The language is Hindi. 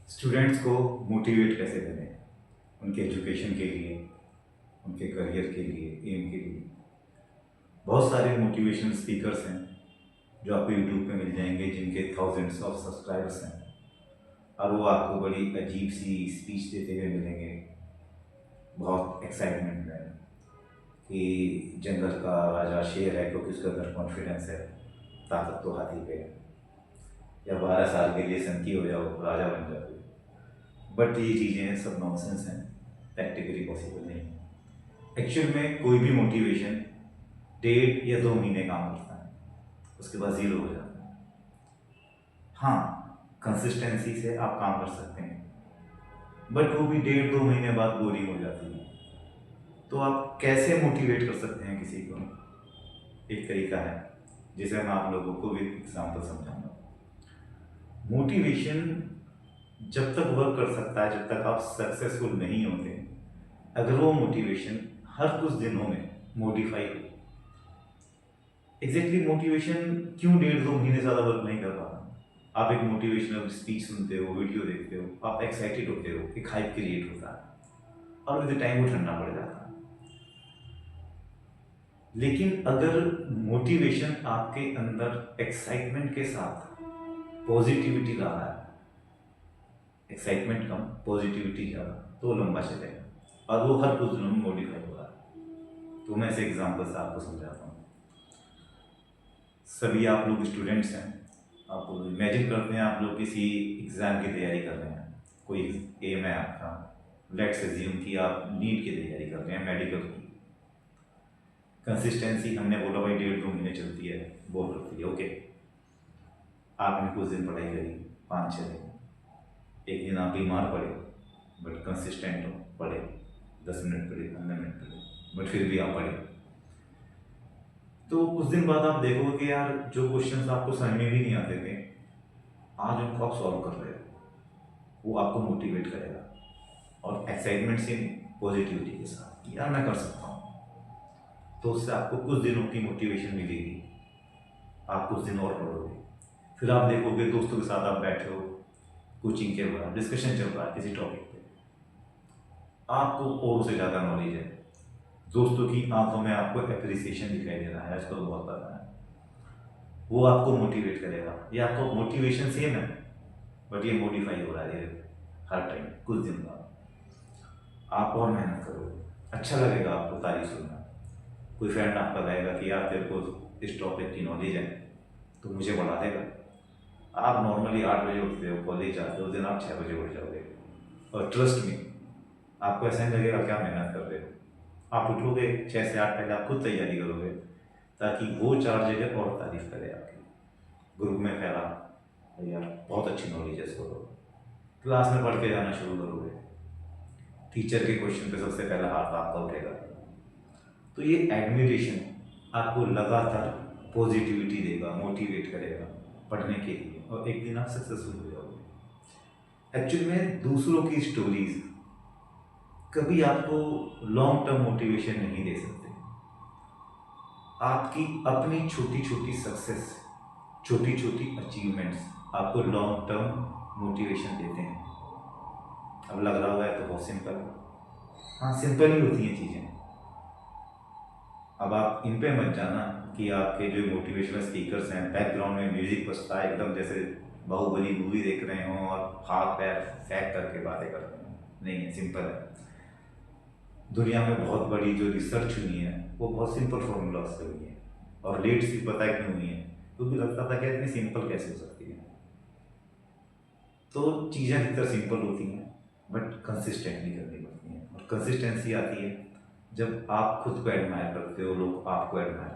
स्टूडेंट्स को मोटिवेट कैसे करें उनके एजुकेशन के लिए, उनके करियर के लिए, एम के लिए। बहुत सारे मोटिवेशनल स्पीकर्स हैं जो आपको यूट्यूब पे मिल जाएंगे, जिनके थाउजेंड्स ऑफ सब्सक्राइबर्स हैं, और वो आपको बड़ी अजीब सी स्पीच देते हुए मिलेंगे बहुत एक्साइटमेंट में कि जंगल का राजा शेर है क्योंकि उसके अंदर कॉन्फिडेंस है, ताकत तो हाथी पे है, या 12 साल के लिए संकी हो जाओ, राजा बन जाओ। बट ये चीज़ें सब नॉनसेंस हैं, प्रैक्टिकली पॉसिबल नहीं है। एक्चुअल में कोई भी मोटिवेशन 1.5 या 2 महीने काम करता है, उसके बाद ज़ीरो हो जाता है। हाँ, कंसिस्टेंसी से आप काम कर सकते हैं, बट वो भी 1.5-2 महीने बाद बोरिंग हो जाती है। तो आप कैसे मोटिवेट कर सकते हैं किसी को? एक तरीका है जिसे मैं आप लोगों को भी एग्जाम्पल समझाऊंगा। मोटिवेशन जब तक वर्क कर सकता है, जब तक आप सक्सेसफुल नहीं होते, अगर वो मोटिवेशन हर कुछ दिनों में मॉडिफाई हो। एग्जैक्टली मोटिवेशन क्यों 1.5-2 महीने ज़्यादा वर्क नहीं कर पाता? आप एक मोटिवेशनल स्पीच सुनते हो, वीडियो देखते हो, आप एक्साइटेड होते हो, एक हाइप क्रिएट होता है, और विद टाइम वो ठंडा पड़ जाता है। लेकिन अगर मोटिवेशन आपके अंदर एक्साइटमेंट के साथ पॉजिटिविटी ला रहा है, एक्साइटमेंट कम पॉजिटिविटी ज़्यादा, तो वो लंबा चलेगा और वो हर कुछ दिनों में मॉडिफाई हो रहा है। तो मैं ऐसे एग्जाम्पल से आपको समझाता हूँ। सभी आप लोग स्टूडेंट्स हैं, आप इमेजिन करते हैं आप लोग किसी एग्ज़ाम की तैयारी कर रहे हैं, कोई एम है आपका। लेट्स अज्यूम कि आप नीट की तैयारी कर रहे हैं, मेडिकल की। कंसिस्टेंसी हमने बोला भाई 1.5-2 महीने चलती है, बोल करती है, ओके। आपने कुछ दिन पढ़ाई करी, 5-6 दिन, एक दिन आप बीमार पड़े, बट कंसिस्टेंट हो, पढ़े, 10 मिनट पढ़े, 15 मिनट पढ़े, बट फिर भी आप पढ़े। तो कुछ दिन बाद आप देखोगे कि यार जो क्वेश्चंस आपको समझ में भी नहीं आते थे, आज उनको आप सॉल्व कर रहे हो। वो आपको मोटिवेट करेगा, और एक्साइटमेंट से, पॉजिटिविटी के साथ, यार मैं कर सकता हूँ। तो उससे आपको कुछ दिनों की मोटिवेशन मिलेगी, आप कुछ दिन और पढ़ोगे, फिर आप देखोगे दोस्तों के साथ आप बैठे हो, कोचिंग के बाद डिस्कशन चल रहा है किसी टॉपिक पे, आपको और से ज़्यादा नॉलेज है, दोस्तों की आंखों में आपको अप्रिसिएशन दिखाई दे रहा है, आजकल तो बहुत पता है, वो आपको मोटिवेट करेगा। ये आपको मोटिवेशन सेम है, बट ये मॉडिफाई हो रहा है हर टाइम, कुछ दिन बाद आप और मेहनत करोगे, अच्छा लगेगा आपको तारीफ सुनना। कोई फ्रेंड आपका कहेगा कि यार तेरे को इस टॉपिक की नॉलेज है, तो मुझे बढ़ा देगा। आप नॉर्मली 8 बजे उठते हो, कॉलेज जाते हो, उस दिन आप 6 बजे उठ जाओगे, और ट्रस्ट में आपको ऐसा नहीं लगेगा क्या मेहनत कर रहे हो। आप उठोगे 6 से 8 पहले, आप खुद तैयारी करोगे, ताकि वो 4 जगह और तारीफ करे आपकी, ग्रुप में फैला, भैया बहुत अच्छी नॉलेज है इसको। तो क्लास में पढ़ के जाना शुरू करोगे, टीचर के क्वेश्चन पे सबसे पहला हाथ आपका उठेगा। तो ये एडमिरेशन आपको लगातार पॉजिटिविटी देगा, मोटिवेट करेगा पढ़ने के लिए, और एक दिन आप सक्सेसफुल हो जाओगे। एक्चुअली में दूसरों की स्टोरीज कभी आपको लॉन्ग टर्म मोटिवेशन नहीं दे सकते। आपकी अपनी छोटी छोटी सक्सेस, छोटी छोटी अचीवमेंट्स आपको लॉन्ग टर्म मोटिवेशन देते हैं। अब लग रहा हुआ है तो बहुत सिंपल है, हाँ सिंपल ही होती हैं चीज़ें। अब आप इन पे मत जाना कि आपके जो मोटिवेशनल स्पीकर्स हैं, बैकग्राउंड में म्यूजिक बजता है एकदम जैसे बाहुबली मूवी देख रहे हों, और हाथ पैर फेंक करके बातें करते हैं। नहीं है, सिंपल है। दुनिया में बहुत बड़ी जो रिसर्च हुई है वो बहुत सिंपल फॉर्मूला से हुई है, और लेट सी पता है क्यों हुई है, क्योंकि लगता था कि इतनी सिंपल कैसे हो सकती है। तो चीज़ें अधिकतर सिंपल होती हैं, बट कंसिस्टेंटली करनी पड़ती हैं, और कंसिस्टेंसी आती है जब आप खुद को एडमायर करते हो, लोग आपको एडमायर